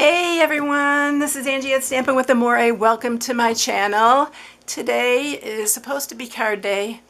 Hey everyone, this is Angie at Stampingwithamore. Welcome to my channel. Today is supposed to be card day,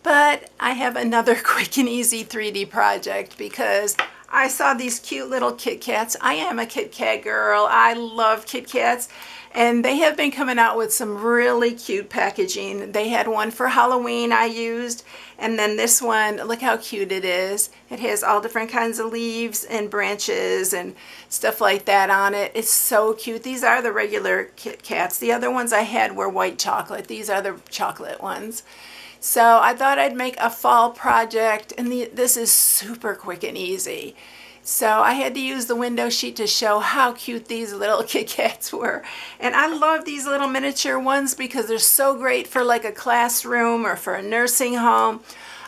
but I have another quick and easy 3D project because I saw these cute little Kit Kats. I am a Kit Kat girl. I love Kit Kats, and they have been coming out with some really cute packaging. They had one for Halloween I used, and then this one, look how cute it is. It has all different kinds of leaves and branches and stuff like that on it. It's so cute. These are the regular Kit Kats. The other ones I had were white chocolate. These are the chocolate ones. So I thought I'd make a fall project, and this is super quick and easy. So I had to use the window sheet to show how cute these little Kit Kats were. And I love these little miniature ones because they're so great for like a classroom or for a nursing home.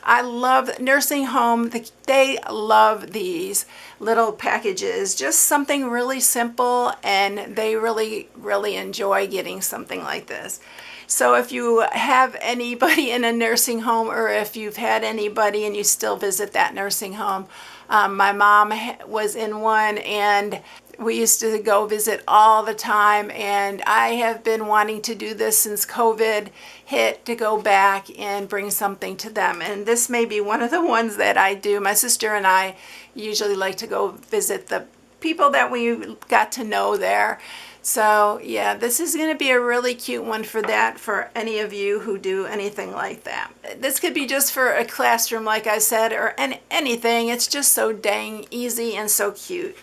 I love nursing home. They love these little packages. Just something really simple, and they really, really enjoy getting something like this. So if you have anybody in a nursing home, or if you've had anybody and you still visit that nursing home, my mom was in one, and we used to go visit all the time, and I have been wanting to do this since COVID hit, to go back and bring something to them. And this may be one of the ones that I do. My sister and I usually like to go visit the people that we got to know there. So yeah, this is going to be a really cute one for that, for any of you who do anything like that. This could be just for a classroom, like I said, or anything. It's just so dang easy and so cute.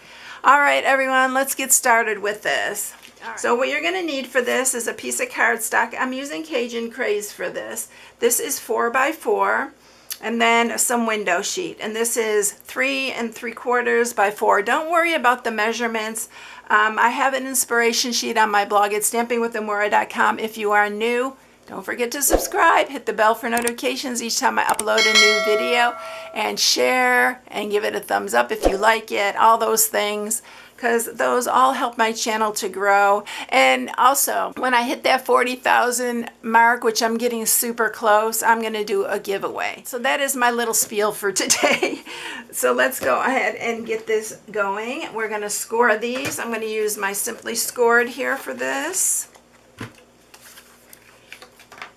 All right, everyone, let's get started with this. Right. So what you're going to need for this is a piece of cardstock. I'm using Cajun Craze for this. This is 4x4. And then some window sheet, and this is 3 3/4 by 4. Don't worry about the measurements. I have an inspiration sheet on my blog at stampingwithamore.com. If you are new, don't forget to subscribe, hit the bell for notifications each time I upload a new video, and share and give it a thumbs up if you like it, all those things, because those all help my channel to grow. And also, when I hit that 40,000 mark, which I'm getting super close, I'm going to do a giveaway. So that is my little spiel for today. So let's go ahead and get this going. We're going to score these. I'm going to use my Simply Scored here for this.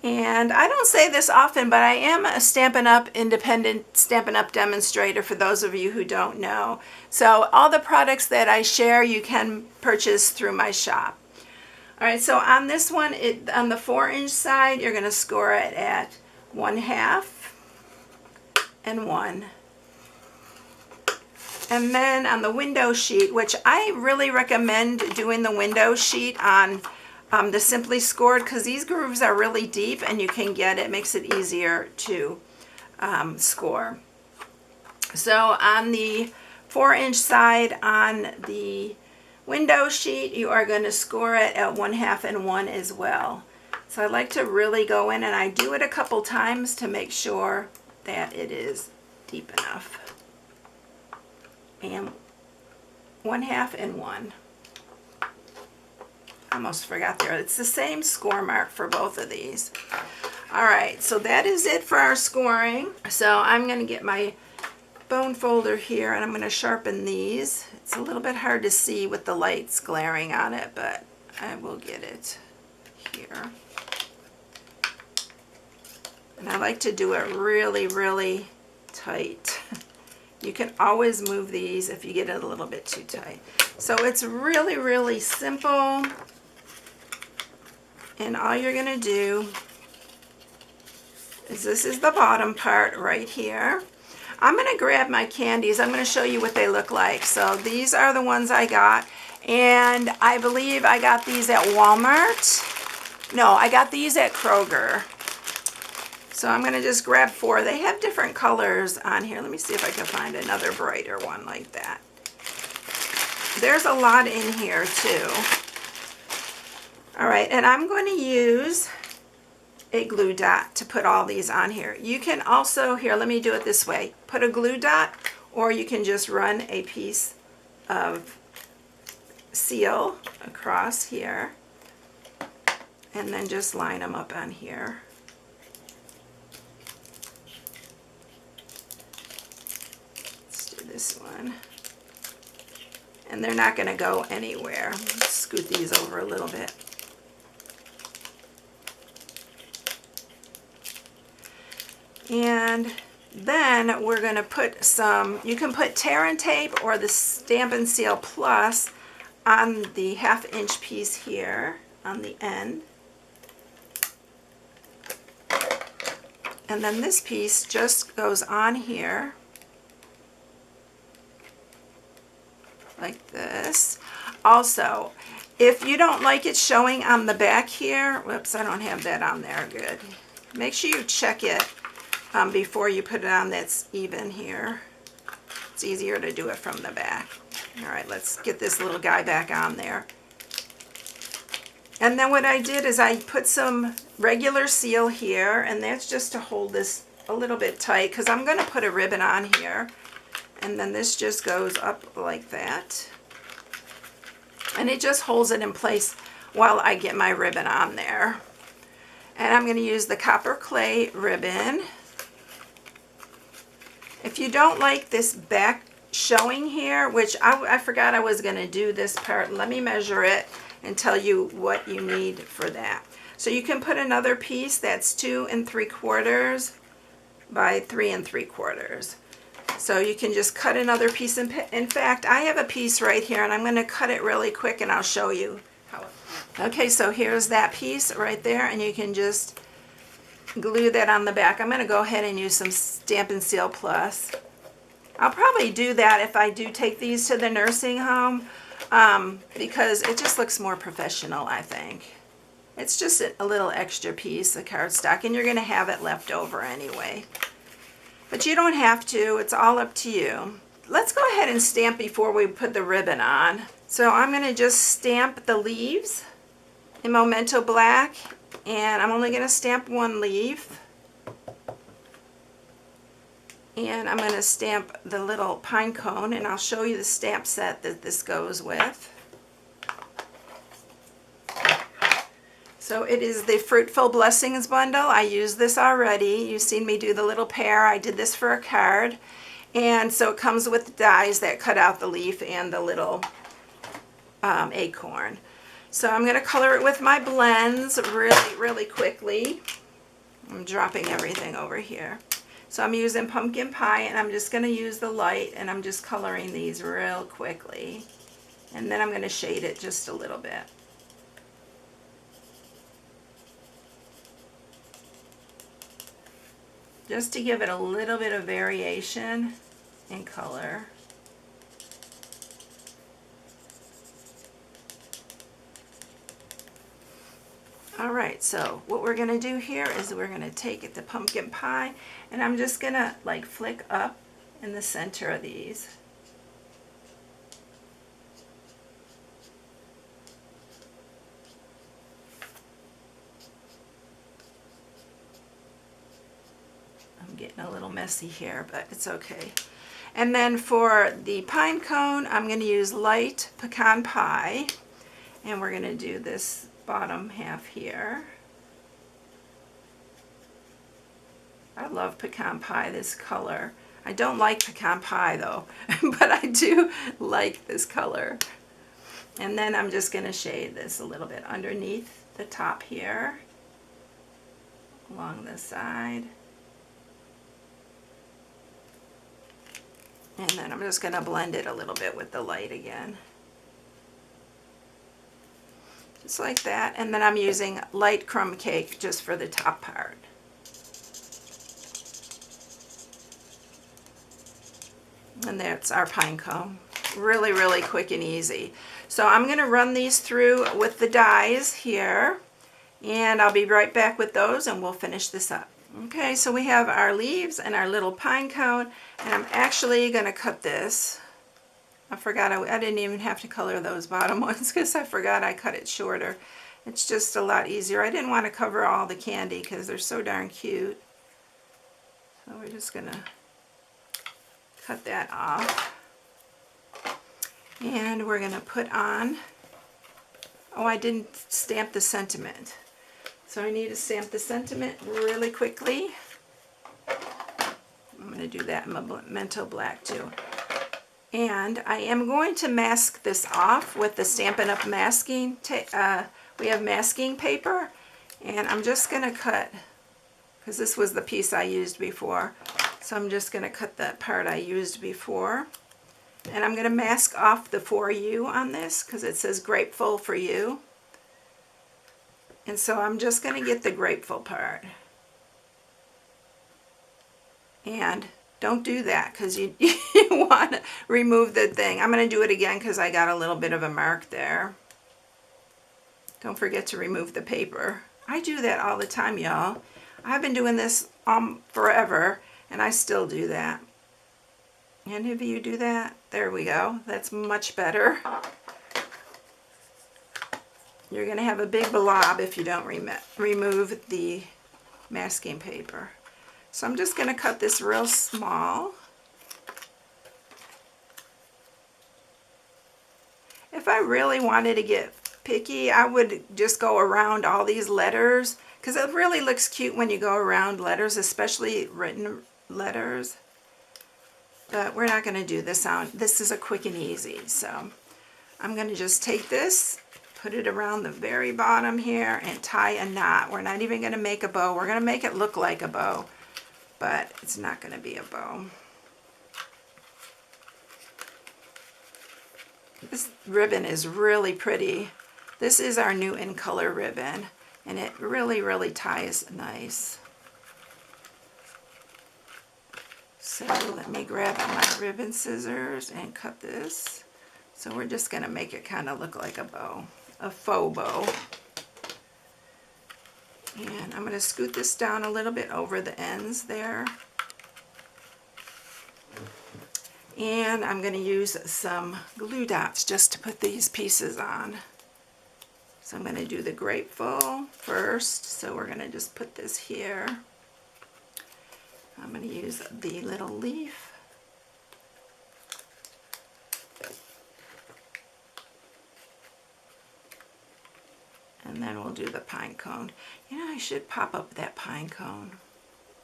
And I don't say this often, but I am a Stampin' Up! Independent Stampin' Up! Demonstrator, for those of you who don't know. So all the products that I share, you can purchase through my shop. All right, so on this one, on the 4-inch side, you're going to score it at 1/2 and 1. And then on the window sheet, which I really recommend doing the window sheet on the Simply Scored, because these grooves are really deep and you can get it, makes it easier to score. So on the 4-inch side on the window sheet, you are going to score it at 1/2 and 1 as well. So I like to really go in, and I do it a couple times to make sure that it is deep enough. And 1/2 and 1. Almost forgot there. It's the same score mark for both of these. All right, so that is it for our scoring. So I'm going to get my bone folder here, and I'm going to sharpen these. It's a little bit hard to see with the lights glaring on it, but I will get it here. And I like to do it really, really tight. You can always move these if you get it a little bit too tight. So it's really, really simple. And all you're going to do is, this is the bottom part right here. I'm going to grab my candies. I'm going to show you what they look like. So these are the ones I got. And I believe I got these at Walmart. No, I got these at Kroger. So I'm going to just grab 4. They have different colors on here. Let me see if I can find another brighter one like that. There's a lot in here too. All right, and I'm going to use a glue dot to put all these on here. You can also, here, let me do it this way. Put a glue dot, or you can just run a piece of seal across here, and then just line them up on here. Let's do this one. and they're not going to go anywhere. Let's scoot these over a little bit. And then we're going to put some, you can put tear and tape or the Stampin' Seal Plus on the 1/2 inch piece here on the end. And then this piece just goes on here like this. Also, if you don't like it showing on the back here, whoops, I don't have that on there, good. Make sure you check it before you put it on that's even here. It's easier to do it from the back. All right, let's get this little guy back on there. And then what I did is I put some regular seal here, and that's just to hold this a little bit tight because I'm going to put a ribbon on here. And then this just goes up like that. And it just holds it in place while I get my ribbon on there. And I'm going to use the copper clay ribbon. If you don't like this back showing here, which I forgot I was going to do this part, let me measure it and tell you what you need for that. So you can put another piece that's 2 3/4 by 3 3/4. So you can just cut another piece. In fact, I have a piece right here, and I'm going to cut it really quick, and I'll show you how. Okay, so here's that piece right there, and you can just glue that on the back. I'm going to go ahead and use some Stampin' Seal Plus. I'll probably do that if I do take these to the nursing home, because it just looks more professional, I think. It's just a little extra piece of cardstock, and you're going to have it left over anyway. But you don't have to. It's all up to you. Let's go ahead and stamp before we put the ribbon on. So I'm going to just stamp the leaves in Memento Black, and I'm only going to stamp one leaf. And I'm going to stamp the little pine cone, and I'll show you the stamp set that this goes with. So it is the Fruitful Blessings bundle. I used this already. You've seen me do the little pear. I did this for a card. And so it comes with dies that cut out the leaf and the little acorn. So I'm going to color it with my blends really quickly. I'm dropping everything over here. So I'm using pumpkin pie, and I'm just going to use the light, and I'm just coloring these real quickly. And then I'm going to shade it just a little bit. Just to give it a little bit of variation in color. Alright, so what we're going to do here is we're going to take the pumpkin pie, and I'm just going to like flick up in the center of these. I'm getting a little messy here, but it's okay. And then for the pine cone, I'm going to use light pecan pie, and we're going to do this bottom half here. I love pecan pie, this color. I don't like pecan pie though, but I do like this color. And then I'm just going to shade this a little bit underneath the top here, along the side. And then I'm just going to blend it a little bit with the light again. Just like that. And then I'm using light crumb cake just for the top part. And that's our pine cone. Really quick and easy. So I'm going to run these through with the dies here, and I'll be right back with those, and we'll finish this up. Okay, so we have our leaves and our little pine cone, and I'm actually going to cut this. I forgot I didn't even have to color those bottom ones because I forgot I cut it shorter. It's just a lot easier. I didn't want to cover all the candy because they're so darn cute. So we're just going to cut that off. And we're going to put on, oh, I didn't stamp the sentiment. So I need to stamp the sentiment really quickly. I'm going to do that in Memento Black too. And I am going to mask this off with the Stampin' Up! Masking we have masking paper, and I'm just going to cut, because this was the piece I used before, so I'm just going to cut that part I used before. And I'm going to mask off the for you on this because it says grateful for you. And so I'm just going to get the grateful part. And don't do that because you want to remove the thing. I'm going to do it again because I got a little bit of a mark there. Don't forget to remove the paper. I do that all the time, y'all. I've been doing this forever, and I still do that. Any of you do that? There we go. That's much better. You're going to have a big blob if you don't remove the masking paper. So I'm just going to cut this real small. If I really wanted to get picky, I would just go around all these letters, because it really looks cute when you go around letters, especially written letters. But we're not going to do this on. This is a quick and easy. So I'm going to just take this, put it around the very bottom here, and tie a knot. We're not even going to make a bow. We're going to make it look like a bow, but it's not going to be a bow. This ribbon is really pretty. This is our new in color ribbon, and it really, really ties nice. So let me grab my ribbon scissors and cut this. So we're just going to make it kind of look like a bow, a faux bow. And I'm going to scoot this down a little bit over the ends there. And I'm going to use some glue dots just to put these pieces on. So I'm going to do the grateful first. So we're going to just put this here. I'm going to use the little leaf. And then we'll do the pine cone. You know, I should pop up that pine cone.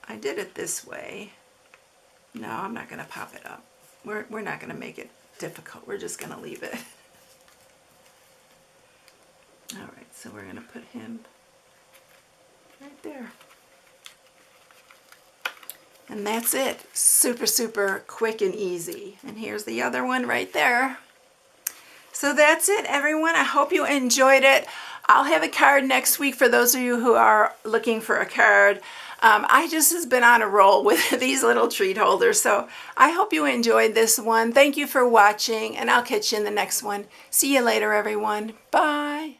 I did it this way. No, I'm not going to pop it up. We're not going to make it difficult. We're just going to leave it. All right, so we're going to put him right there. And that's it. Super, super quick and easy. And here's the other one right there. So that's it, everyone. I hope you enjoyed it. I'll have a card next week for those of you who are looking for a card. I just has been on a roll with these little treat holders. So I hope you enjoyed this one. Thank you for watching, and I'll catch you in the next one. See you later, everyone. Bye.